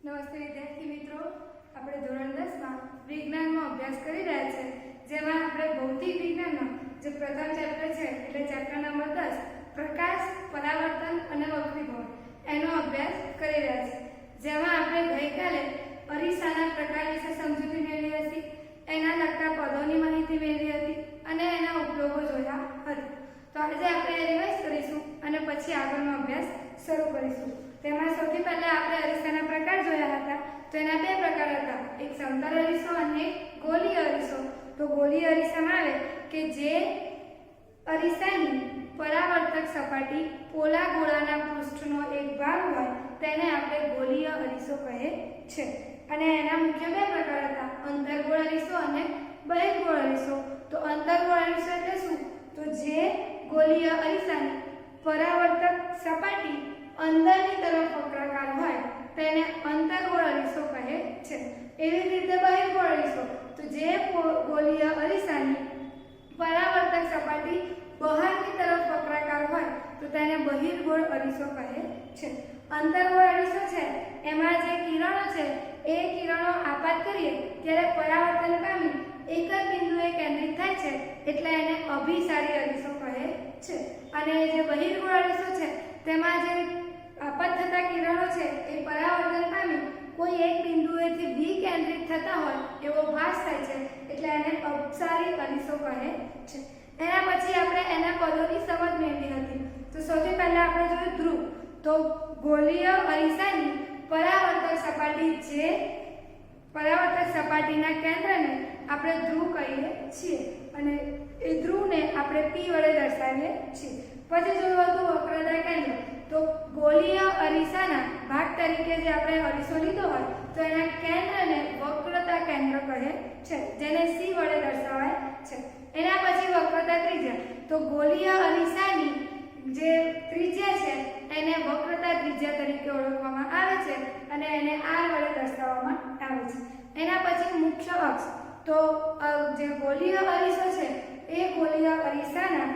નમસ્તે વિદ્યાર્થી મિત્રો, આપણે ધોરણ 10 માં વિજ્ઞાનનો અભ્યાસ કરી રહ્યા છે, જેમાં આપણે ભૌતિક વિજ્ઞાનનો જે પ્રથમ ચેપ્ટર છે એટલે ચેપ્ટર નંબર 10 પ્રકાશ, પરાવર્તન અને વક્રીભવન એનો અભ્યાસ કરી રહ્યા છે, જેમાં આપણે ગઈકાલે અરીસાના પ્રકાર વિશે સમજૂતી મેળવી હતી, એના લગતા પદોની માહિતી મેળવી હતી અને એના ઉપયોગો જોયા હતા. તો આજે આપણે રિવાઇઝ કરીશું અને પછી આગળનો અભ્યાસ શરૂ કરીશું. તેમાં સૌથી પહેલા આપણે અરીસાના પ્રકાર જોયા હતા. તો એના બે પ્રકાર હતા, એક સમતલ અરીસો અને એક ગોલીય અરીસો. તો ગોલીય અરીસામાં આવે કે જે અરીસાની પરાવર્તક સપાટી પોલા ગોળાના પૃષ્ઠનો એક ભાગ હોય તેને આપણે ગોલીય અરીસો કહે છે. અને એના મુખ્ય બે પ્રકાર હતા, અંતર્ગોળ અરીસો અને બહિર્ગોળ અરીસો. તો અંતર્ગોળ અરીસો એટલે શું? તો જે ગોલીય અરીસાની પરાવર્તક સપાટી અંદરની તરફ વક્રાકાર હોય તેને અંતર્ગોળ અરીસો કહે છે. એવી રીતે બહિર્ગોળ અરીસો, તો જે ગોલીય અરીસાની પરાવર્તક સપાટી બહારની તરફ વક્રાકાર હોય તો તેને બહિર્ગોળ અરીસો કહે છે. અંતર્ગોળ અરીસો છે એમાં જે કિરણો છે એ કિરણો આપાત કરીએ ત્યારે પરાવર્તન પામી એક જ બિંદુએ કેન્દ્રિત થાય છે એટલે એને અભિસારી અરીસો કહે છે. અને જે બહિર્ગોળ અરીસો છે તેમાં જે આપાત થતા કિરણો છે એ પરાવર્તન પામી કોઈ એક બિંદુએથી વિકેન્દ્રિત થતા હોય એવો ભાસ થાય છે એટલે એને અપસારી અરીસો કહે છે. એના પછી આપણે એના પદોની સમજ મેળવી હતી. તો સૌથી પહેલા આપણે જોયું ધ્રુવ. તો ગોલીય અરીસાની પરાવર્તક સપાટી જે પરાવર્તક સપાટીના કેન્દ્રને આપણે ધ્રુવ કહીએ છીએ અને એ ધ્રુવને આપણે P વડે દર્શાવીએ છીએ. પછી જોયું હતું વક્રતા કેન્દ્ર. તો ગોલીય અરીસાના ભાગ તરીકે જે આપણે અરીસો લીધો હોય તો એના કેન્દ્રને વક્રતા કેન્દ્ર કહે છે, જેને C વડે દર્શાવાય છે. એના પછી વક્રતા ત્રિજ્યા. તો ગોલીય અરીસાની જે ત્રિજ્યા છે એને વક્રતા ત્રિજ્યા તરીકે ઓળખવામાં આવે છે અને એને R વડે દર્શાવવામાં આવે છે. એના પછી મુખ્ય અક્ષ. તો જે ગોલીય અરીસો છે એ ગોલીય અરીસાના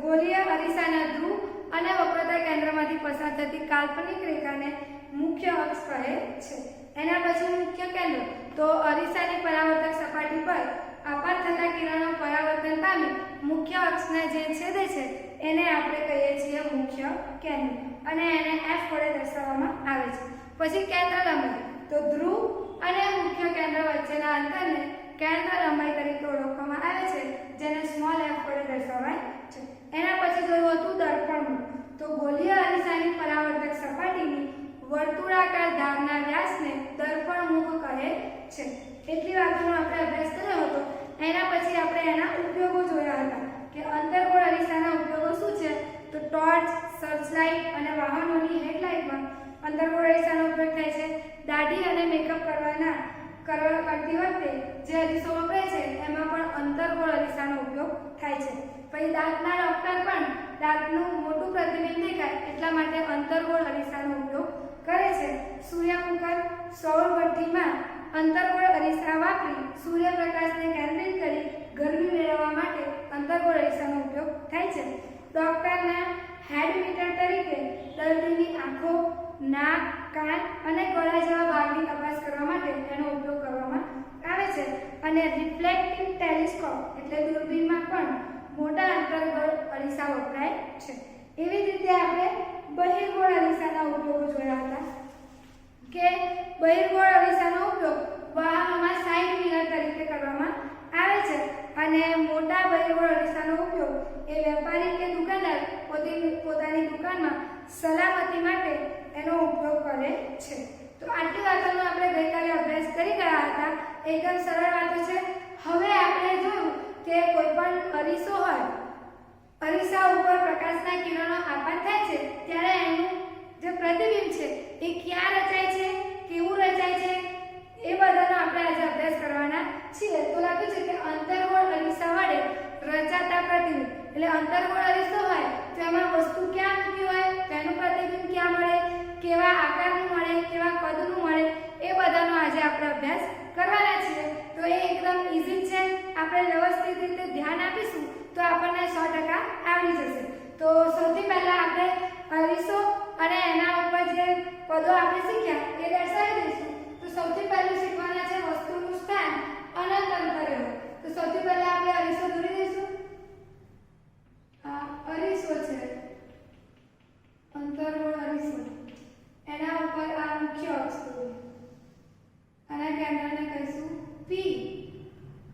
ગોલીય અરીસાના ધ્રુવ અને વક્રતા કેન્દ્રમાંથી પસાર થતી કાલ્પનિક રેખાને મુખ્ય અક્ષ કહે છે. એના પછી મુખ્ય કેન્દ્ર. તો અરીસાની પરાવર્તક સપાટી પર આપાત થતા કિરણો પરાવર્તન પામી મુખ્ય અક્ષને જે છેદે છે એને આપણે કહીએ છીએ મુખ્ય કેન્દ્ર અને એને F વડે દર્શાવવામાં આવે છે. પછી કેન્દ્ર લંબાઈ. તો ધ્રુવ અને મુખ્ય કેન્દ્ર વચ્ચેના અંતરને કેન્દ્ર લંબાઈ તરીકે ઓળખવામાં આવે છે, જેને સ્મોલ f વડે દર્શાવાય છે. એના પછી જોયું હતું દર્પણમુખ. તો ગોલીય અરીસાની પરાવર્તક સપાટીની વર્તુળાકાર ધારના વ્યાસને દર્પણમુખ કહે છે. એટલી વાતોનો આપણે અભ્યાસ કર્યો હતો. એના પછી આપણે એના ઉપયોગો જોયા હતા કે અંતર્ગોળ અરીસાના ઉપયોગો શું છે? તો ટોર્ચ, સર્ચલાઇટ અને વાહનોની હેડલાઇટમાં અંતર્ગોળ અરીસાનો ઉપયોગ થાય છે. દાઢી અને મેકઅપ કરતી વખતે જે અરીસો વપરાય છે એમાં પણ અંતર્ગોળ અરીસાનો ઉપયોગ થાય છે. પછી દાંતના ડોક્ટર પણ દાંતનું મોટું પ્રતિબિંબ દેખાય એટલા માટે અંતર્ગોળ અરીસાનો ઉપયોગ કરે છે. સૂર્યમુખર સૌરભઠ્ઠીમાં અંતર્ગોળ અરીસા વાપરી સૂર્યપ્રકાશને કેન્દ્રિત કરી ગરમી મેળવવા માટે અંતર્ગોળ અરીસાનો ઉપયોગ થાય છે. ડોક્ટરના હેડ મીટર તરીકે દર્દીની આંખો, નાક, કાન અને ગળા જેવા ભાગની તપાસ કરવા માટે એનો ઉપયોગ કરવામાં આવે છે. અને રિફ્લેક્ટિંગ ટેલિસ્કોપ એટલે દૂરબીનમાં પણ મોટા અંતર્ગોળ અરીસા વપરાય છે. એવી રીતે આપણે બહિર્ગોળ અરીસાના ઉપયોગો જોયા હતા કે બહિર્ગોળ અરીસાનો ઉપયોગ વાહનોમાં સાઇડ મિરર તરીકે કરવામાં આવે છે અને મોટા બહિર્ગોળ અરીસાનો ઉપયોગ એ વેપારી કે દુકાનદાર પોતાની દુકાનમાં સલામતી માટે એનો ઉપયોગ કરે છે. તો આટલી વાતોનો આપણે ગઈકાલે અભ્યાસ કરી ગયા હતા. એકદમ સરળ વાતો છે. હવે આપણે જોયું કે કોઈ પણ અરીસો હોય, અરીસા ઉપર પ્રકાશના કિરણો આપાત થાય છે ત્યારે એનું જે પ્રતિબિંબ છે એ ક્યાં રચાય છે, કેવું રચાય છે, એ બધાનો આપણે આજે અભ્યાસ કરવાના છીએ. તો લાગ્યું છે કે અંતર્ગોળ અરીસા વડે રચાતા પ્રતિબિંબ એટલે અંતર્ગોળ અરીસો હોય તો એમાં વસ્તુ ક્યાં મૂકી હોય, તેનું પ્રતિબિંબ ક્યાં મળે, કેવા આકારનું મળે, કેવા કદનું મળે, એ બધાનો આજે આપણે અભ્યાસ કરવાના છીએ. તો એ એકદમ ઈઝી છે. આપણે વ્યવસ્થિત રીતે ધ્યાન આપીશું તો આપણને 100% આવડી જશે. તો સૌથી પહેલા આપણે અરીસો અને એના ઉપર જે પદો આપણે શીખ્યા એ દર્શાવી દઈશું. તો સૌથી પહેલું શીખવાના છે વસ્તુનું સ્થાન અનંત અંતરે હોય. તો સૌથી પહેલા આપણે અરીસો દોરી દઈશું. આ અરીસો છે, અંતર્ગોળ અરીસો. એના ઉપર આ મુખ્ય અક્ષ દોરીએ. આના કેન્દ્રને કહીશું P.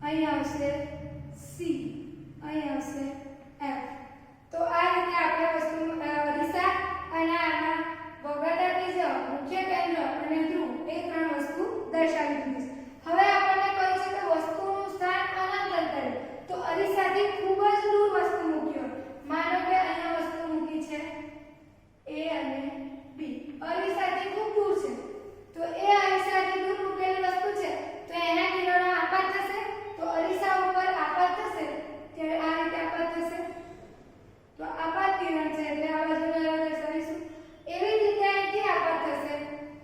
અહીં આવશે C, અહીં આવશે F. તો આ રીતે આપણે વસ્તુ અરીસા અને આના વક્રતા ત્રિજ્યા, મુખ્ય કેન્દ્ર અને ધ્રુવ એ ત્રણ વસ્તુ દર્શાવી દીધી છે. હવે આપણને કહ્યું છે કે વસ્તુનું સ્થાન અનંત અંતરે. તો અરીસાથી ખૂબ જ દૂર વસ્તુ મૂકી હોય. માનો કે અહીંયા વસ્તુ મૂકી છે A અને B. અરીસાથી ખૂબ દૂર છે. તો એ અરીસાથી દૂર મૂકેલી વસ્તુ છે તો એના કિરણો આપાત થશે. તો અરીસા ઉપર આપાત થશે ત્યારે આ રીતે આપાત થશે. તો આપાત કિરણ છે એટલે આ બાજુને દર્શાવીશું. એવી રીતે અહીંથી આપાત થશે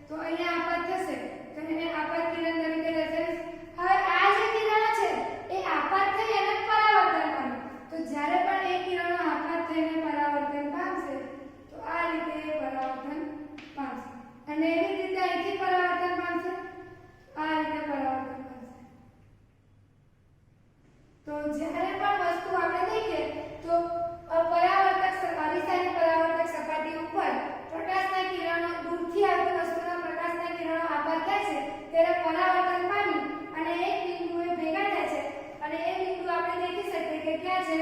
તો અહીંયા આપાત થશે તો એને આપાત કિરણ તરીકે દર્શાવીશું. હવે આ જે કિરણો છે એ આપાત થઈ અને પરાવર્તન પામે. તો જ્યારે પણ એ કિરણો આપાત થઈને પરાવર્તન પામશે તો આ રીતે પરાવર્તન પામશે. અને એવી રીતે અહીંથી પરાવર્તન પામશે, આ રીતે પરાવર્તન પામશે. તો જ્યારે પણ વસ્તુ આપણે દેખીએ તો પરાવર્તક અરીસાની પરાવર્તક સપાટી ઉપર પ્રકાશના કિરણો દૂરથી આવતી વસ્તુના પ્રકાશના કિરણો આપાત થાય છે ત્યારે પરાવર્તન પામી અને એક બિંદુએ ભેગા થાય છે અને એ બિંદુ આપણે દેખી શકીએ કે ક્યાં છે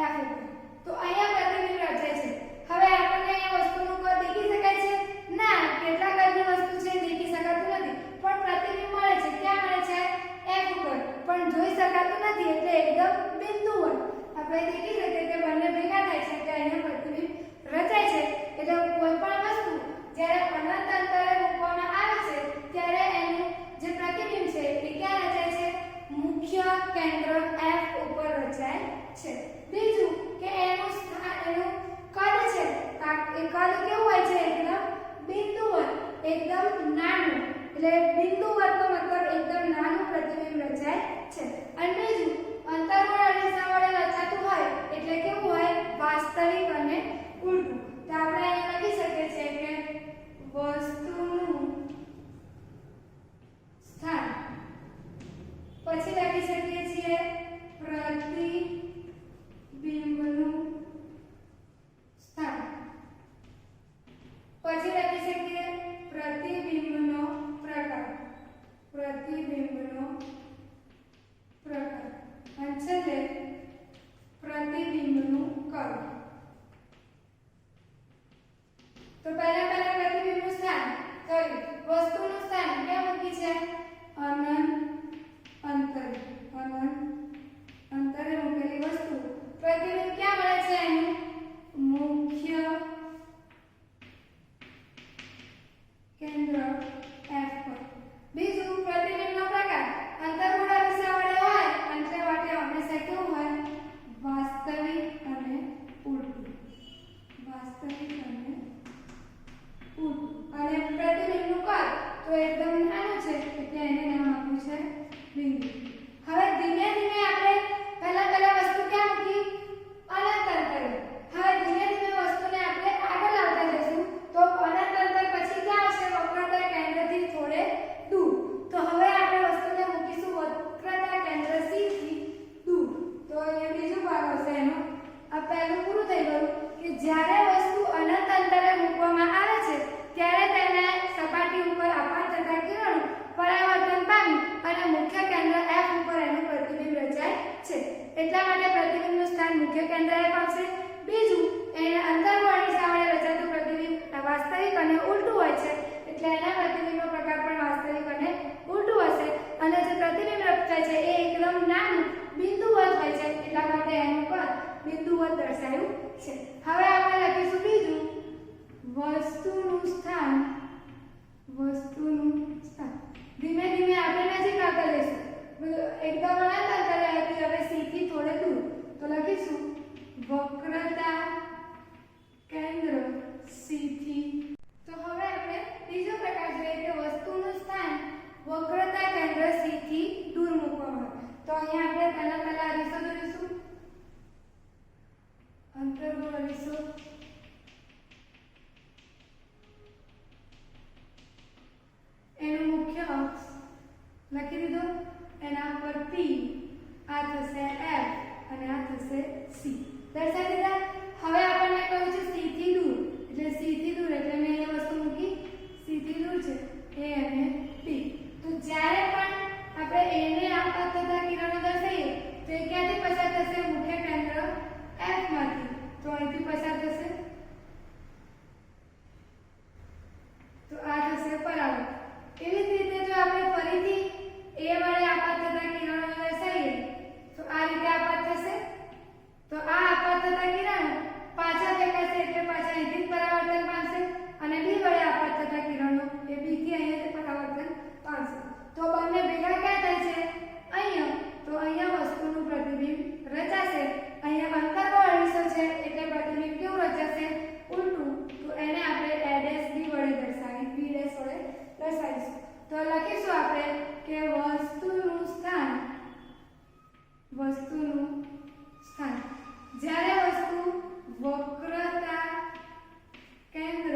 F ઉપર. તો અહીંયા પ્રતિબિંબ રચાય છે. હવે આપણને અહીંયા વસ્તુનું કદ દેખી શકાય છે? ના, કેટલા કદની વસ્તુ છે દેખી શકાતું નથી, પણ પ્રતિબિંબ મળે છે. ક્યાં મળે છે? F ઉપર. પણ જોઈ શકાતું નથી એટલે એકદમ બિંદુવત આપણે દેખી શકીએ કે બંને ભેગા થાય છે કે અહીંયા પ્રતિબિંબ રચાય છે. એટલે કોઈ પણ વસ્તુ જ્યારે અનંત અંતરે મૂકવામાં આવે છે ત્યારે એનું જે પ્રતિબિંબ છે એ ક્યાં રચાય છે? મુખ્ય કેન્દ્ર F ઉપર રચાય છે. બીજું કે એનું સ્થાન, એનું કદ છે, એ કદ કેવું હોય છે? એકદમ બિંદુવત, એકદમ નાનું. એટલે બિંદુવતનો મતલબ એકદમ નાનું પ્રતિબિંબ રચાય છે. અને બીજું અંતર્ગોળ અરીસા વડે રચાતું હોય એટલે કેવું હોય? વાસ્તવિક અને ઉલટું. તો આપણે અહીંયા લખી શકીએ છીએ કે વસ્તુનું સ્થાન, પછી લખી શકીએ છીએ પ્રતિબિંબનું સ્થાન, પછી લખી શકીએ પ્રતિબિંબનો પ્રકાર, પ્રતિબિંબનો પ્રકાર, અને છેલ્લે પ્રતિબિંબનું કદ. તો પહેલા પ્રતિબિંબનું સ્થાન કર્યું. વસ્તુનું સ્થાન ક્યાં મૂકી છે? અનંત અંતરે. અનંત અંતરે મૂકેલી વસ્તુ. પ્રતિબિંબ ક્યાં મળે છે? એનું મુખ્ય કેન્દ્ર F પર. બીજું પ્રતિબિંબનો પ્રકાર અંતર્ગોળ અરીસા વડે હોય અંતરે માટે હંમેશા કેવું હોય? વાસ્તવિક અને ઉલટું. વાસ્તવિક અને ઉલટું. અને પ્રતિબિંબનું કદ તો એકદમ નાનું છે એટલે એને નામ આપ્યું છે બિંદુ. હવે ધીમે ધીમે આપણે પહેલા વસ્તુ ક્યાં મૂકી? અનંત અંતરે. હવે ધીમે ધીમે વસ્તુને આપણે આગળ લાવતા જઈશું તો અનંત અંતર પછી ક્યાં આવશે? વક્રતા કેન્દ્રથી થોડે દૂર. તો હવે આપણે વસ્તુને મૂકીશું વક્રતા કેન્દ્ર C થી દૂર. તો એ બીજું ભાગ હશે એનો. આ પહેલું પૂરું થઈ ગયું કે જ્યારે વસ્તુ અનંત અંતરે મૂકવામાં આવે છે ત્યારે તેના સપાટી ઉપર આપાત થતા કિરણો પરાવર્તન પામી અને મુખ્ય કેન્દ્ર F ઉપર એનું પ્રતિબિંબ રચાય છે. એટલા માટે પ્રતિબિંબનું સ્થાન મુખ્ય કેન્દ્ર F આવશે. બીજું એને અંતર્ગોળ અરીસા વડે રચાતું પ્રતિબિંબ વાસ્તવિક અને ઉલટું હોય છે એટલે એના પ્રતિબિંબનો પ્રકાર પણ વાસ્તવિક અને ઉલટું હશે. અને જે પ્રતિબિંબ રચાય છે એ એકદમ નાનું બિંદુવત હોય છે એટલા માટે એનું કદ બિંદુવત દર્શાવ્યું છે. હવે આપણે લખીશું બીજું વસ્તુનું સ્થાન. વસ્તુનું સ્થાન ધીમે ધીમે આપણે નજીક આવતા જઈશું. એકદમ અનંત અંતરે હતી, હવે C થી થોડે દૂર. તો લખીશું વક્રતા કેન્દ્ર C થી. તો હવે આપણે બીજો પ્રકાર જોઈએ કે વસ્તુનું સ્થાન વક્રતા કેન્દ્ર C થી દૂર મૂકવામાં આવે. તો અહીંયા આપણે પહેલા અરીસો દોરીશું. અંતર્ગોળ અરીસો. અક્ષ લખી દીધો, એના પર P, આ થશે F અને આ થશે C. દર્શાવી દીધા. હવે આપણને કહ્યું છે C થી દૂર, એટલે C થી દૂર એટલે મેં અહીંયા વસ્તુ મૂકી, C થી દૂર છે A અને P. તો જ્યારે પણ આપણે A ને આપાત થતા કિરણો દર્શાવીએ તો એ ક્યાંથી પસાર થશે? મુખ્ય કેન્દ્ર F માંથી. તો અહીંથી પસાર થશે, તો આ થશે પરાવર્તન. એવી જ રીતે જો આપણે ફરીથી A વડે આપાત થતા કિરણો દર્શાવીએ તો આ રીતે આપાત થશે. તો આ આપાત થતા કિરણો પાછા દેખાશે એટલે પાછા અહીંથી પરાવર્તન પામશે, અને B વડે આપાત થતા કિરણો એ B થી અહીંયાથી પરાવર્તન પામશે. તો બંને ભેગા ક્યાં થાય છે? અહીંયા. તો અહીંયા વસ્તુનું પ્રતિબિંબ રચાશે. અહીંયા અંતરકોણ અરીસો છે એટલે પ્રતિબિંબ કેવું રચાશે? ઉલટું. તો એને આપણે A' B વડે દર્શાવીશું. તો લખીશું આપણે કે વસ્તુનું સ્થાન જ્યારે વસ્તુ વક્રતા કેન્દ્ર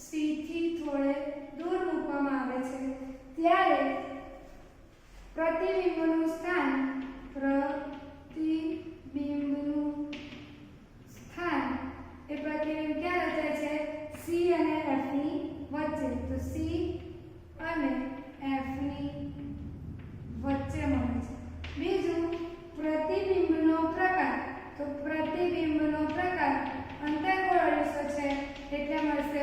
C થી થોડે દૂર મૂકવામાં આવે છે ત્યારે પ્રતિબિંબનું સ્થાન એ પ્રતિબિંબ ક્યાં રચાય છે? C અને F ની વચ્ચે. તો C અને F ની વચ્ચે મળે છે. બીજું પ્રતિબિંબનો પ્રકાર. તો પ્રતિબિંબનો પ્રકાર અંતર્ગોળ અરીસો છે એટલે મળશે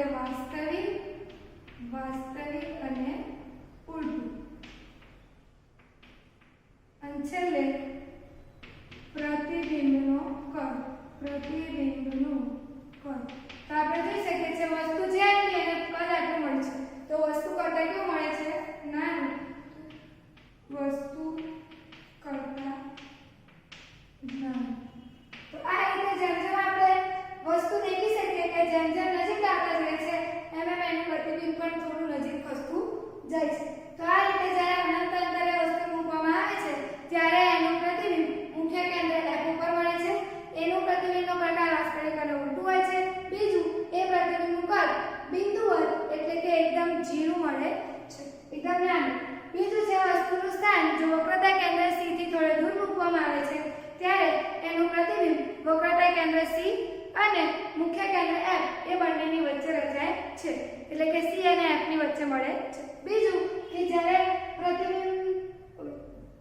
વાસ્તવિક અને ઉલટું. અને છેલ્લે પ્રતિબિંબનું કદ. તો આપણે જોઈ શકીએ છીએ વસ્તુ જે આપી એને કદ આટલું મળે છે. તો વસ્તુ કરતા કેવું મળે છે? નાનું. વસ્તુ કરતા નાનું. તો આ રીતે જેમ જેમ આપણે વસ્તુ દેખી શકીએ કે જેમ જેમ નજીક આવતા જાય છે એમ એમ એનું પ્રતિબિંબ પણ થોડું નજીક ખસતું જાય છે. તો આ રીતે જ્યારે અનંત અંતરે વસ્તુ મૂકવામાં આવે છે ત્યારે એનું પ્રતિબિંબ મુખ્ય કેન્દ્ર F ઉપર મળે છે. એનું પ્રતિબિંબનો પ્રકાર વાસ્તવિક અને ઉલટું હોય છે. બીજું એ પ્રતિબિંબનું કદ બિંદુવત એટલે કે એકદમ ઝીણું મળે છે, એકદમ નાનું. બીજું છે વસ્તુનું સ્થાન જો વક્રતા કેન્દ્ર C થી થોડે દૂર મૂકવામાં આવે છે ત્યારે એનું પ્રતિબિંબ વક્રતા કેન્દ્ર C અને મુખ્ય કેન્દ્ર F એ બંનેની વચ્ચે રચાય છે, એટલે કે C અને F ની વચ્ચે મળે છે. બીજું કે જ્યારે પ્રતિબિંબ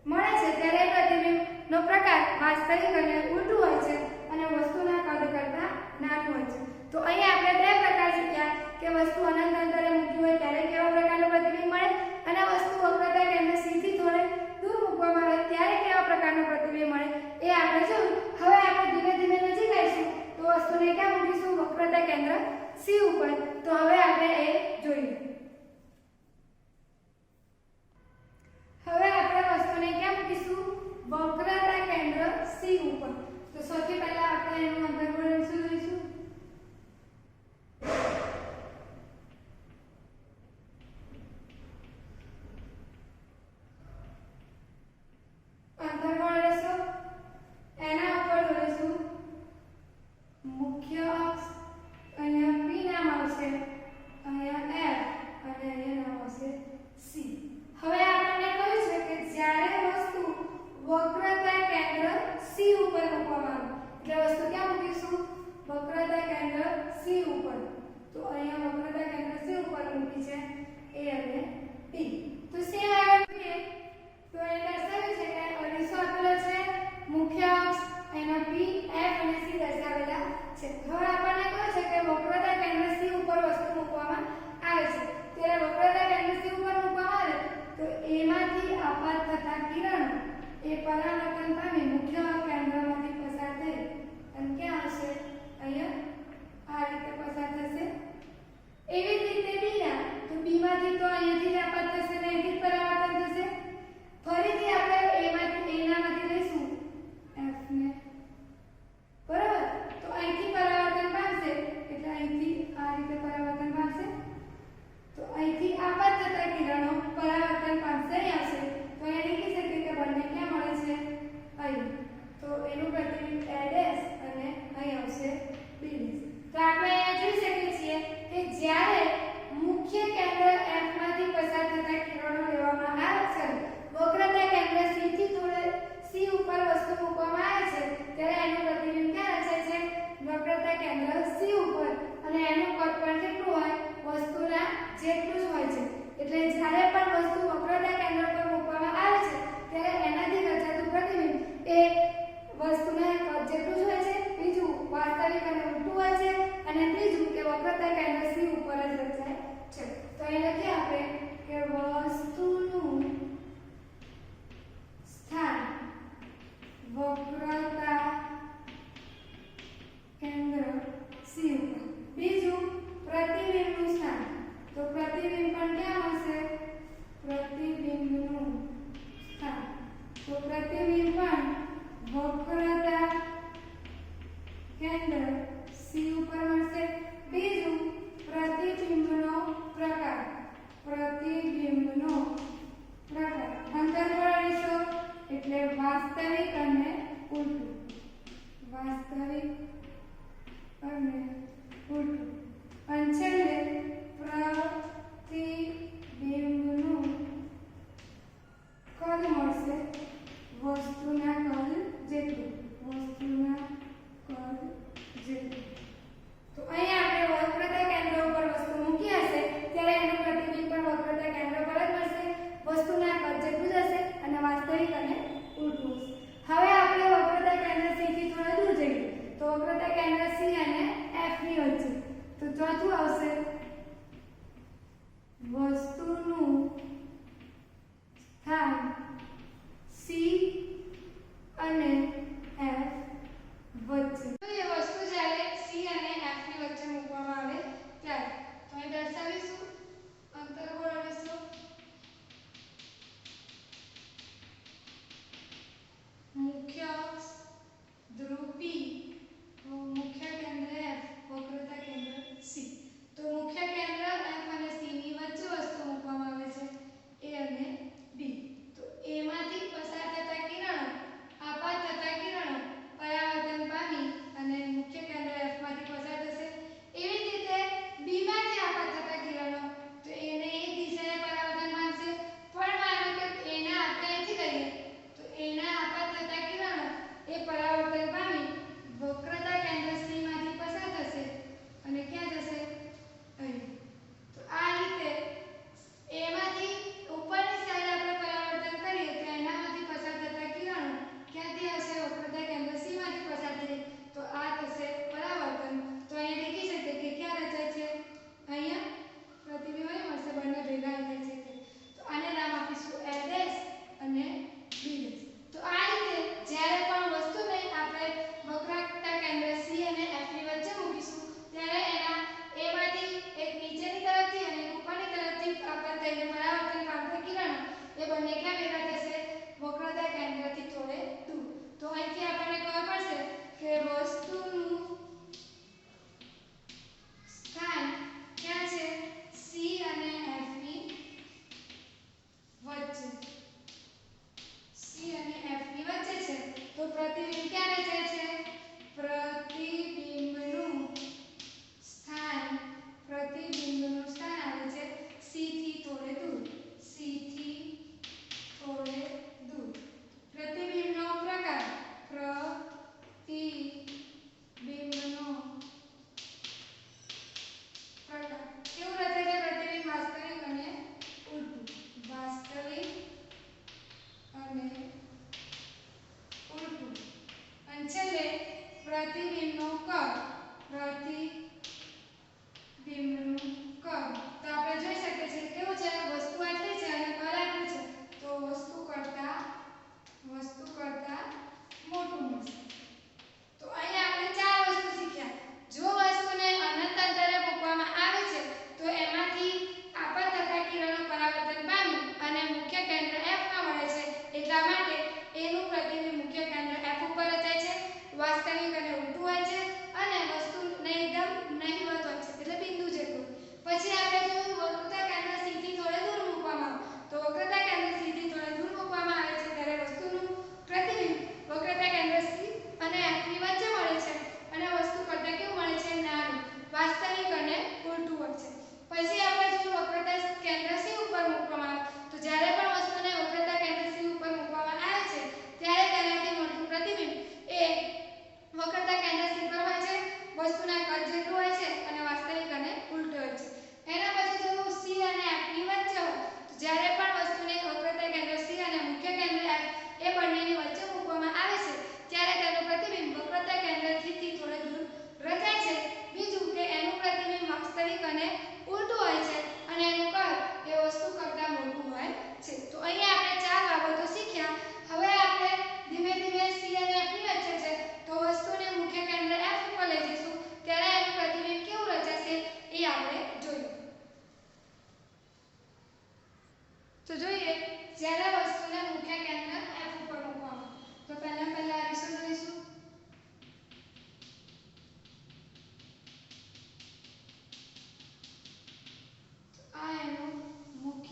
મળે છે ત્યારે પ્રતિબિંબનો પ્રકાર વાસ્તવિક અને ઉલટું હોય છે અને વસ્તુના કદ કરતાં નાનું હોય છે. તો અહીંયા આપણે બે પ્રકાર શીખ્યા કે વસ્તુ અનંત અંતરે મૂકી હોય ત્યારે કેવા પ્રકારનું પ્રતિબિંબ મળે અને વસ્તુ વક્રતા કેન્દ્ર C થી થોડે દૂર મૂકવામાં આવે ત્યારે કેવા પ્રકારનું પ્રતિબિંબ મળે એ આપણે જોયું. હવે આપણે ધીમે ધીમે નજીક આવીશું તો વસ્તુને ક્યાં મૂકીશું? વક્રતા કેન્દ્ર C ઉપર. તો હવે આપણે એ જોઈએ. હવે આપણે વસ્તુને ક્યાં મૂકીશું? વક્રતા કેન્દ્ર C ઉપર. તો સૌથી પહેલા આપણે એનું અંતર્ગોળ અરીસો જોઈશું. અંતર્ગોળ અરીસો એના ઉપર દોરીશું મુખ્ય અક્ષ. અહીંયા P નામ આવશે, અહીંયા F અને અહીંયા નામ આવશે C. હવે આપણને કહ્યું છે કે જ્યારે વસ્તુ વક્રતા કેન્દ્ર C ઉપર મૂકવામાં આવે એટલે વસ્તુ ક્યાં મૂકીશું? વક્રતા કેન્દ્ર C ઉપર. તો અહીંયા વક્રતા કેન્દ્ર C ઉપર મૂકી છે A અને P. તો સેમ આગળ જોઈએ તો એ દર્શાવે છે કે અરીસો આપેલો છે, મુખ્ય અક્ષ એના P, F અને C દર્શાવેલા છે. હવે આપણને કહ્યું છે કે વક્રતા કેન્દ્ર C ઉપર વસ્તુ મૂકવામાં આવે છે ત્યારે વક્રતા કેન્દ્ર C ઉપર મૂકવામાં આવે તો એમાંથી આપાત થતા કિરણો એ પરાવર્તન પામી મુખ્ય કેન્દ્રમાંથી પસાર થઈ અને ક્યાં હશે? અહીંયા આ રીતે પસાર થશે. એવી જ રીતે B ના તો B માંથી તો અહીંયાથી જ આપાત થશે ને અહીંથી જ પરાવર્તન થશે. ફરીથી આપણે એનામાંથી લઈશું F ને, બરાબર? તો અહીંથી પરાવર્તન પામશે એટલે અહીંથી આ રીતે પરાવર્તન પામશે. તો અહીંથી આપાત થતા કિરણો પરાવર્તન પામશે અહીં આવશે. તો એ લખી શકીએ કે બંને ક્યાં મળે છે? અહીં. તો એનું પ્રતિબિંબ A' અને અહીં આવશે B'. તો આપણે અહીંયા જોઈ શકીએ છીએ કે જ્યારે મુખ્ય કેન્દ્ર F માંથી પસાર થતા કિરણો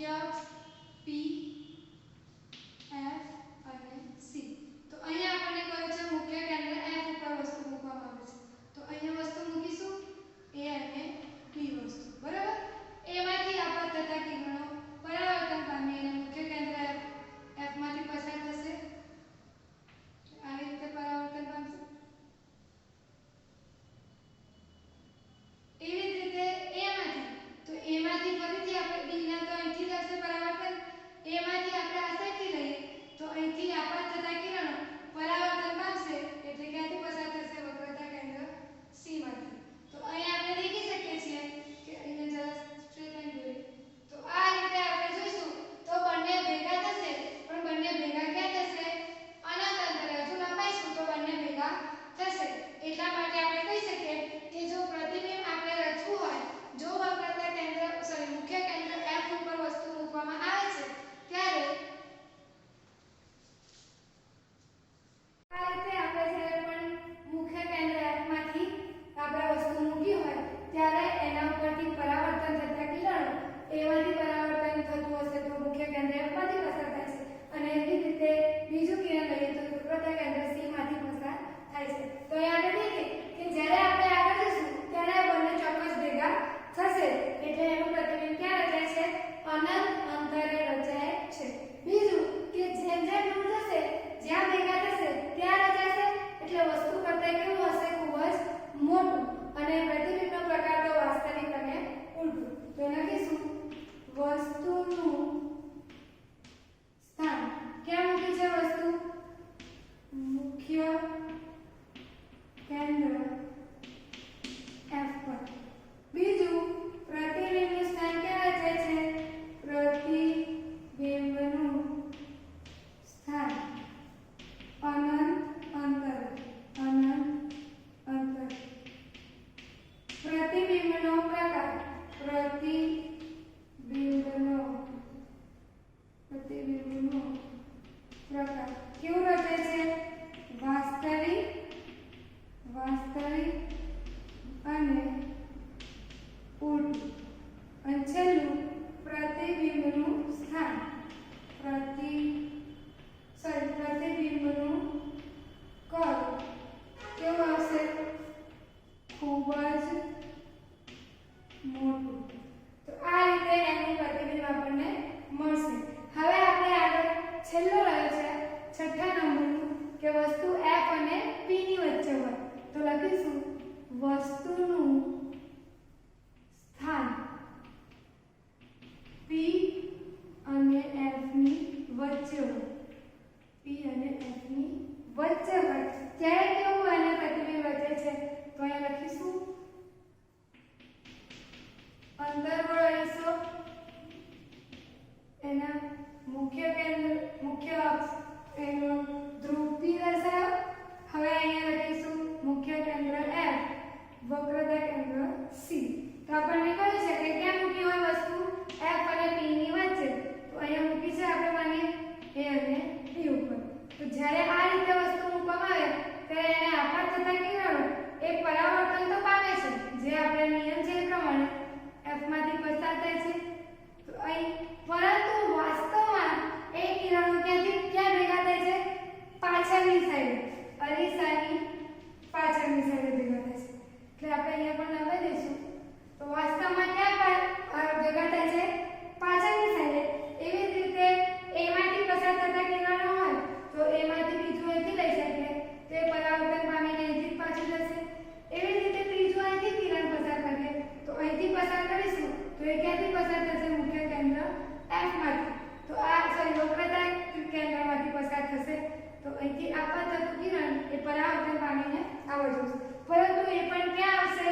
મુખ્ય અક્ષ પી એફ અને સી. તો અહીંયા આપણને કહ્યું છે મુખ્ય કેન્દ્ર એફ ઉપર વસ્તુ મૂકવામાં આવે છે. તો અહીંયા વસ્તુ મૂકીશું એ અને બી વસ્તુ, બરાબર. એમાંથી આપત થતા કિરણો પરાવર્તન પામી અને મુખ્ય કેન્દ્ર એફ માંથી પસાર થશે. આ રીતે પરાવર્તન પામશે. એવી જ રીતે એમાંથી ફરીથી આપણે બી ના તો અહીંથી થશે પરાવર્તન. એમાંથી આપણે આ સાઈડથી લઈએ તો અહીંથી આપત થતા કિરણો પરાવર્તન પામશે એટલે ક્યાંથી પસાર થશે? વક્રતા કેન્દ્ર સી માંથી. તો અહીં આપણે દેખી શકીએ છીએ કે અહીંયા જરા સ્ટ્રેટ લાઈન દોરીએ તો આ રીતે આપણે જોઈશું તો બંને ભેગા થશે. પણ બંને ભેગા ક્યાં થશે? અનંત અંતરે હજુ લંબાઈશું તો બંને ભેગા થશે. એટલા માટે આપણે કહી શકીએ કે જો પ્રતિબિંબ આપણે રચવું હોય, જો વક્રતા કેન્દ્ર મુખ્ય કેન્દ્ર એફ ઉપર વસ્તુ મૂકવામાં આવે છે ત્યારે આ રીતે આપણે જ્યારે પણ મુખ્ય કેન્દ્ર એફ માંથી આપણે વસ્તુ મૂકી હોય ત્યારે એના ઉપરથી પરાવર્તન થતા કિરણો એમાંથી પરાવર્તન થતું હશે તો મુખ્ય કેન્દ્ર એફ માંથી પસાર થાય છે અને એવી રીતે બીજું કિરણ લઈએ તો વક્રતા કેન્દ્ર સી માંથી પસાર થાય છે. તો અહીંયા આપણે દેખીએ કે જ્યારે આપણે આગળ જઈશું ત્યારે આ બંને ચોક્કસ ભેગા થશે એટલે એનું પ્રતિબિંબ ક્યાં રચાય છે? અનંત અંતરે રચાય છે. બીજું કે જેમ જેમ દૂર જશે જ્યાં ભેગા થશે ત્યાં રચાશે એટલે વસ્તુ કરતા કેવું હશે? ખૂબ જ મોટું. અને પ્રતિબિંબનો પ્રકાર તો વાસ્તવિક અને ઉલટું. તો લખીશું વસ્તુનું સ્થાન ક્યાં મૂકી છે? વસ્તુ મુખ્ય કેન્દ્ર એફ પર. બીજું પ્રતિબિંબનું સ્થાન ક્યાં રચાય છે? પ્રતિબિંબનું સ્થાન અનંત અંતર. પ્રતિબિંબનો પ્રકાર કેવું રચાય છે? વાસ્તવિક અને ઉલટું. અને છેલ્લું પ્રતિબિંબનું સ્થાન પ્રતિબિંબનું કદ કેવું આવશે? ખૂબ જ મોટું. તો આ રીતે એનું પ્રતિબિંબ આપણને મળશે. હવે આપણે આગળ છેલ્લો રહ્યો છે છઠ્ઠા નંબરનું કે વસ્તુ એફ અને પી ની વચ્ચે હોય તો લખીશું વસ્તુનું સ્થાન પી અને એફ ની વચ્ચે હોય. પી અને એફ ની વચ્ચે હોય ત્યારે કેવું એને પ્રતિબિંબ રચે છે? તો અહીંયા લખીશું અંતર્ગોળ અરીસો એના મુખ્ય અક્ષ એનો ધ્રુવ પી દર્શાવો. હવે અહીંયા લખીશું મુખ્ય કેન્દ્ર એફ વક્રતા કેન્દ્ર સી. તો આપણને કહ્યું છે કે ક્યાં મૂકી હોય વસ્તુ? એફ અને પી ની વચ્ચે. તો અહીંયા મૂકી છે આપણે માનીએ એ અને પી ઉપર. તો જ્યારે આ રીતે વસ્તુ મૂકવામાં આવે ત્યારે એને આપત થતા કિરણો એ પરાવર્તન તો પામે છે જે આપણે નિયમ છે એ પ્રમાણે એફ માંથી પસાર થાય છે. તો અહીં પરંતુ વાસ્તવમાં એ કિરણો ક્યાં ભેગા થાય છે? પાછળની સાઈડે, અરીસાની પાછળની સાઈડે ભેગા થાય છે. એટલે આપણે અહીંયા પણ લગાવી દઈશું. તો વાસ્તવમાં ક્યાં ભેગા થાય છે? પાછળની સાઈડે. એવી જ રીતે એમાંથી પસાર થતા કિરણો હોય તો એમાંથી બીજું અહીંથી લઈ શકીએ તો એ પરાવર્તન પામીને અહીંથી પાછું જશે. એવી જ રીતે ત્રીજું અહીંથી કિરણ પસાર કરીએ તો અહીંથી પસાર કરીશું તો એ ક્યાંથી પસાર થશે? મુખ્ય કેન્દ્ર એફ માંથી. તો આ વક્રતા કેન્દ્રમાંથી પસાર થશે તો અહીંથી આપત થતું કિરણ એ પરાવર્તન પામીને આગળ જશે. પરંતુ એ પણ ક્યાં આવશે?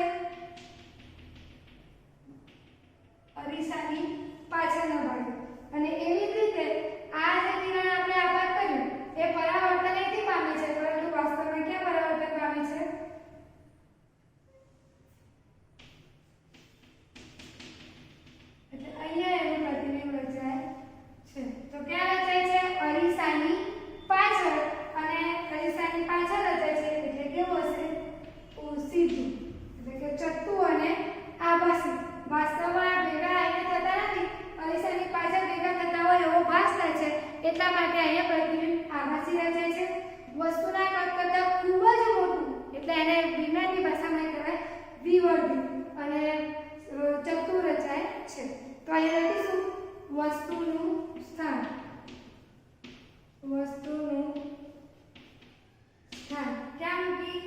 અરીસાની પાછળના ભાગે. અને એવી જ રીતે આ જે કિરણ આપણે આપત કર્યું એ પરાવર્તન અહીંથી પામે છે પરંતુ વાસ્તવમાં ક્યાં પરાવર્તન પામે છે? એટલે અહીંયા એનું પ્રતિબિંબ રચાય છે. તો ક્યાં રચાય છે? અરીસાની પાછળ. અને અરીસાની પાછળ રચાય છે એટલે કેવું હશે? સીધું એટલે કે ચત્તુ અને આભાસી. વાસ્તવમાં ભેગા અહીંયા થતા નથી, અરીસાની પાછળ શા માટે અહીંયા પ્રતિબિંબ આભાસી રચાય છે? વસ્તુના કદ કરતાં ખૂબ જ મોટું એટલે એને વિજ્ઞાનની ભાષામાં કહેવાય વિવર્ધિત અને ચતુર રચાય છે. તો અહીંયા લખીશું વસ્તુનું સ્થાન. વસ્તુનું સ્થાન ક્યાં મૂકી?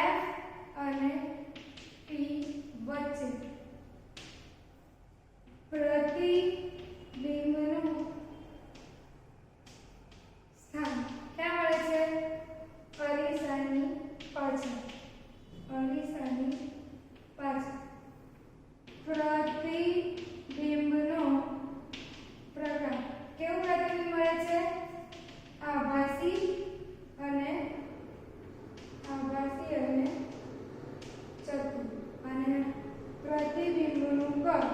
F અને P વચ્ચે. પ્રતિબિંબનું સ્થાન ક્યાં મળે છે? અરીસાની પાછળ. અરીસાની પાછળ. પ્રતિબિંબનો પ્રકાર કેવું પ્રતિબિંબ મળે છે? આભાસી અને ચતુર. અને પ્રતિબિંબનું કદ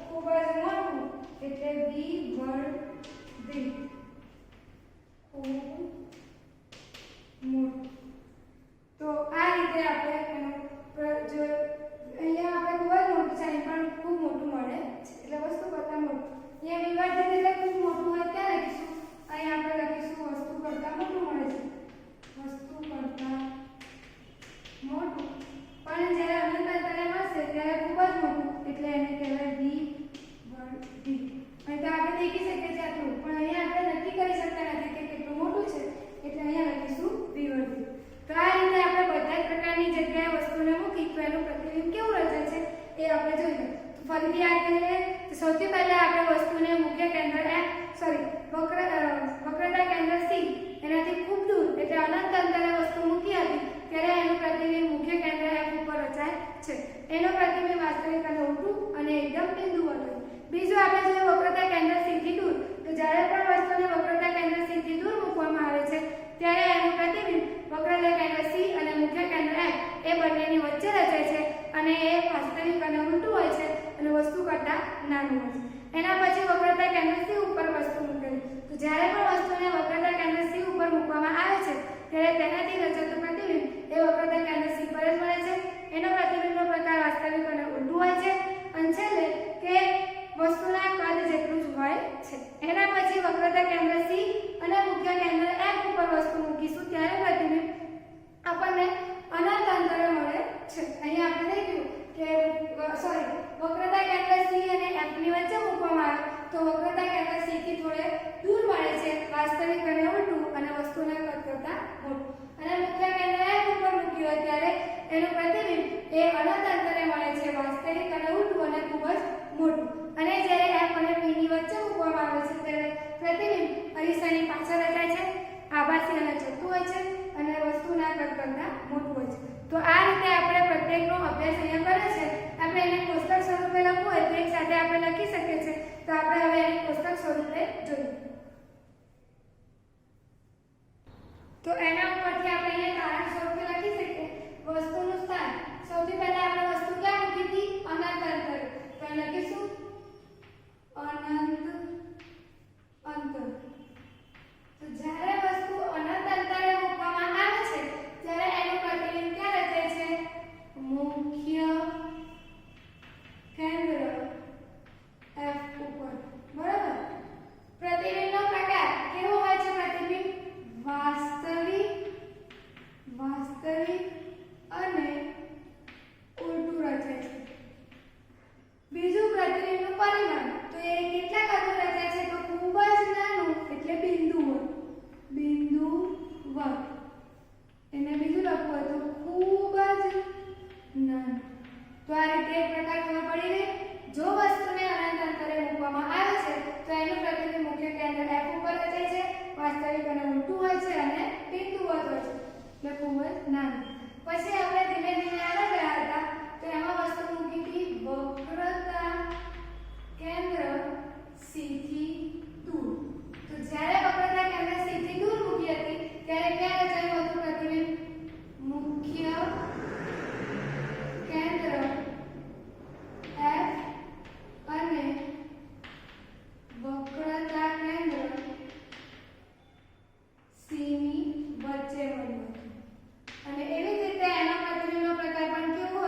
ખૂબ જ મોટું એટલે વિવર્ધિત. ખૂબ મોટું. તો આ રીતે આપણે જો અહીંયા આપણે ખૂબ જ મોટું છે પણ ખૂબ મોટું મળે છે એટલે વસ્તુ કરતાં મોટું. અહીંયા વિવર્ધિત એટલે ખૂબ મોટું હોય ત્યાં લખીશું. અહીંયા આપણે લખીશું વસ્તુ કરતાં મોટું મળે છે. વસ્તુ કરતાં મોટું. પણ જ્યારે અનંત અંતરે મળશે ત્યારે ખૂબ જ મોટું એટલે એને કહેવાય વિવર્ધિત. અહીં તો આપણે દેખી શકીએ છીએ આટલું પણ અહીંયા આપણે નક્કી કરી શકતા નથી કે કેટલું મોટું છે એટલે અહીંયા લખીશું વિવર્ધિત. તો આ રીતે આપણે બધા જ પ્રકારની જગ્યાએ વસ્તુને મૂકી તો એનું પ્રતિબિંબ કેવું રચાય છે એ આપણે જોઈએ. તો ફરીથી યાદ કરીએ તો સૌથી પહેલા આપણે વસ્તુને મુખ્ય કેન્દ્ર વક્રતા કેન્દ્ર C એનાથી ખૂબ દૂર એટલે અનંત અંતરે વસ્તુ મૂકી હતી ત્યારે એનું પ્રતિબિંબ મુખ્ય કેન્દ્ર F ઉપર રચાય છે. એનો પ્રતિબિંબ વાસ્તવિક અને ઊંડું અને એકદમ બિંદુવત હોય. બીજું આપણે જોઈએ વક્રતા કેન્દ્ર C થી દૂર. તો જ્યારે પણ વસ્તુને વક્રતા કેન્દ્ર C થી દૂર મૂકવામાં આવે છે ત્યારે એનું પ્રતિબિંબ વક્રતા કેન્દ્ર C અને મુખ્ય કેન્દ્ર F એ બંનેની વચ્ચે રચાય છે અને એ વાસ્તવિક અને ઊંડું હોય છે અને વસ્તુ કરતાં નાનું હોય છે. એના પછી વક્રતા કેન્દ્ર C ઉપર વસ્તુ મૂકેલી. તો જ્યારે પણ વસ્તુને વક્રતા કેન્દ્ર C ઉપર મૂકવામાં આવે છે ત્યારે તેનાથી રચાતું પ્રતિબિંબ એ વક્રતા કેન્દ્ર C પર જ મળે છે. એનો પ્રતિબિંબનો પ્રકાર વાસ્તવિક અને ઊંડું હોય છે અને છેલ્લે કે વસ્તુના કદ જેટલું જ હોય છે. એના પછી વક્રતા કેન્દ્ર C અને મુખ્ય કેન્દ્ર F ઉપર વસ્તુ મૂકીશું ત્યારે પ્રતિબિંબ આપણને અનંત અંતરે મળે છે. અહીંયા આપણે દેખ્યું કે વક્રતા કેન્દ્ર C અને F ની વચ્ચે મૂકવામાં આવે તો વક્રતા કેન્દ્ર C થી થોડે દૂર મળે છે વાસ્તવિક અને ઊંડું અને વસ્તુના કદ કરતાં મોટું. અને મુખ્ય કેન્દ્ર F ઉપર મૂક્યું હોય ત્યારે એનું પ્રતિબિંબ એ અનંત અંતરે મળે છે વાસ્તવિક અને ઊંડું અને ખૂબ જ મોટું. અને જ્યારે F અને P ની વચ્ચે મૂકવામાં આવે છે ત્યારે પ્રતિબિંબ અરીસાની પાછળ રચાય છે, આભાસી અને ચતુર હોય છે અને વસ્તુના કદ કરતાં મોટું હોય છે. તો આ રીતે આપણે પ્રત્યેકનો અભ્યાસ અહીંયા કર્યો છે. આપણે એને કોષ્ટક સ્વરૂપે લખવું હોય તો એક સાથે આપણે લખી શકીએ છીએ. તો આપણે હવે એને કોષ્ટક સ્વરૂપે જોઈએ. તો એના ઉપરથી આપણે અહીંયા તારણ સ્વરૂપે લખી શકીએ વસ્તુનું સ્થાન. સૌથી પહેલા આપણે વસ્તુ ક્યાં મૂકી હતી? અનંત અંતરે. તો લખીશું અનંત અંતર. તો જ્યારે વસ્તુ અનંત અંતરે મૂકવામાં આવે છે ત્યારે એનું પ્રતિબિંબ ક્યાં રચાય છે? મુખ્ય કેન્દ્ર F ઉપર. બરાબર. પ્રતિબિંબનો પ્રકાર કેવો હોય છે? પ્રતિબિંબ વાસ્તવિક અને ઉલટું રચાય છે. બીજું પ્રતિબિંબનું પરિમાણ. તો એ કેટલા કદનું રચાય છે? તો ખૂબ જ નાનું એટલે બિંદુવત. એને બીજું લખવું હોય તો ખૂબ જ નાનું. તો આ રીતે એક પ્રકાર ખબર પડી ગઈ. જો વસ્તુને અનંત અંતરે મૂકવામાં આવે છે તો એનું પ્રતિબિંબ મુખ્ય કેન્દ્ર F ઉપર રચાય છે, વાસ્તવિક અને ઊંડું હોય છે અને બિંદુવત હોય છે એટલે ખૂબ જ નાનું. પછી આપણે ધીમે ધીમે આગળ ગયા હતા તો એમાં વસ્તુ મૂકી હતી વક્રતા કેન્દ્ર C થી દૂર. તો જ્યારે વક્રતા કેન્દ્ર C થી દૂર મૂકી હતી ત્યારે ક્યાં રચાયું હતું પ્રતિબિંબ? મુખ્ય કેન્દ્ર F અને વક્રતા કેન્દ્ર C ની વચ્ચે મળ્યું હતું. અને એવી જ રીતે એના પ્રતિબિંબનો પ્રકાર પણ કેવો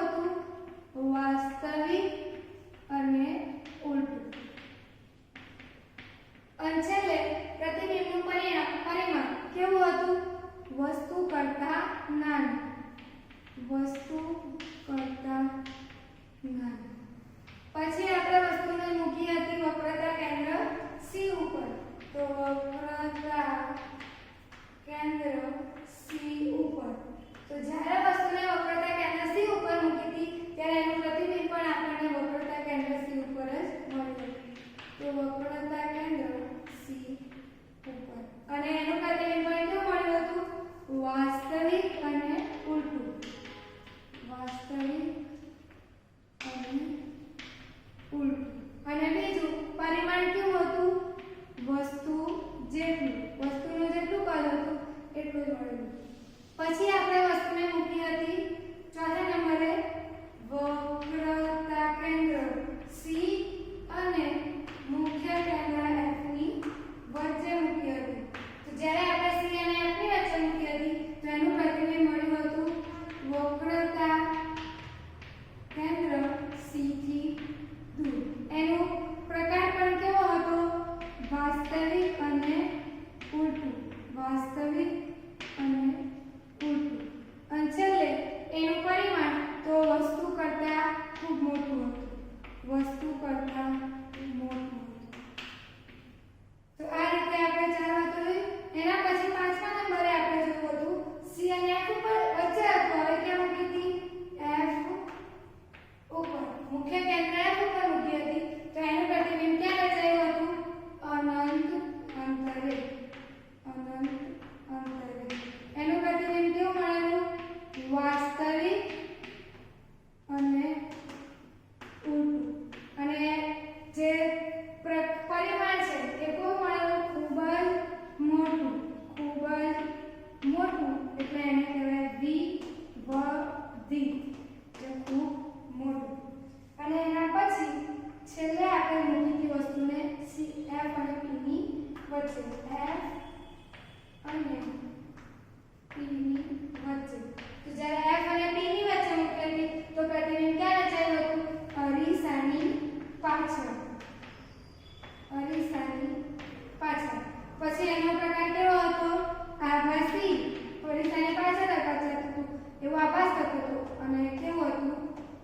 અને કેવું હતું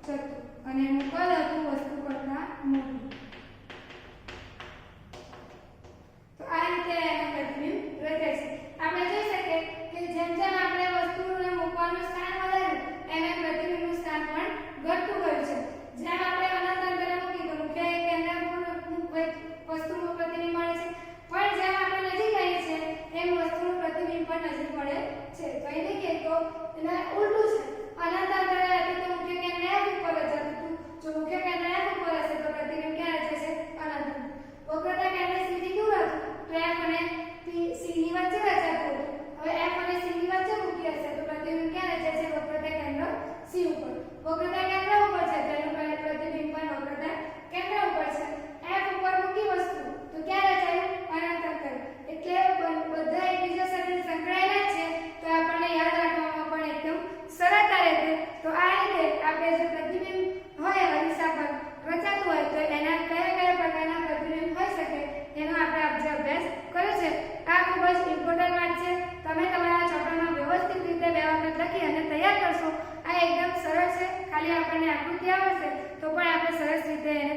ચતુર અને એનું કદ હતું વસ્તુ કરતાં મોટું. તો આ રીતે એનું પ્રતિબિંબ રચાય છે. આપણે જોઈ શકીએ કે જેમ જેમ આપણે વસ્તુને મૂકવાનું સ્થાન વધાર્યું એમ એમ પ્રતિબિંબનું સ્થાન પણ ઘટતું ગયું છે. જેમ આપણે અનંત અંતરે મૂકી તો મુખ્ય કેન્દ્ર વસ્તુનું પ્રતિબિંબ મળે છે, પણ જેમ આપણે નજીક આવીએ છીએ એમ વસ્તુનું પ્રતિબિંબ પણ નજીક મળે છે. તો એને કે તો એના ઉલટું છે. અનંત અંતરે હતી તો મુખ્ય કેન્દ્ર F ઉપર જ હતું. જો મુખ્ય કેન્દ્ર F ઉપર હશે તો પ્રતિબિંબ ક્યાં રચાશે? અનંત. વક્રતા કેન્દ્ર C થી દૂર હતું તો F અને C ની વચ્ચે રચાતું હતું. હવે F અને C ની વચ્ચે મૂકી હશે તો પ્રતિબિંબ ક્યાં રચાશે? વક્રતા કેન્દ્ર C ઉપર. વક્રતા કેન્દ્ર ઉપર છે તો એનું પ્રતિબિંબ પણ વક્રતા કેન્દ્ર ઉપર છે. F ઉપર મૂકી વસ્તુ તો ક્યાં રચાયું? અનંત અંતરે. એટલે બધા એકબીજા સાથે સંકળાયેલા છે તો આપણને યાદ રાખવામાં પણ એકદમ સરળતા રહેશે. તો આ રીતે આપણે જે પ્રતિબિંબ હોય અરીસા પર રચાતું હોય તો એના કયા કયા પ્રકારના પ્રતિબિંબ હોઈ શકે એનો આપણે આજે અભ્યાસ કર્યો છે. આ ખૂબ જ ઇમ્પોર્ટન્ટ વાત છે. તમે તમારા ચોપડામાં વ્યવસ્થિત રીતે બે વખત લખી અને તૈયાર કરશો. આ એકદમ સરળ છે. ખાલી આપણને આકૃતિ આવડશે તો પણ આપણે સરસ રીતે એને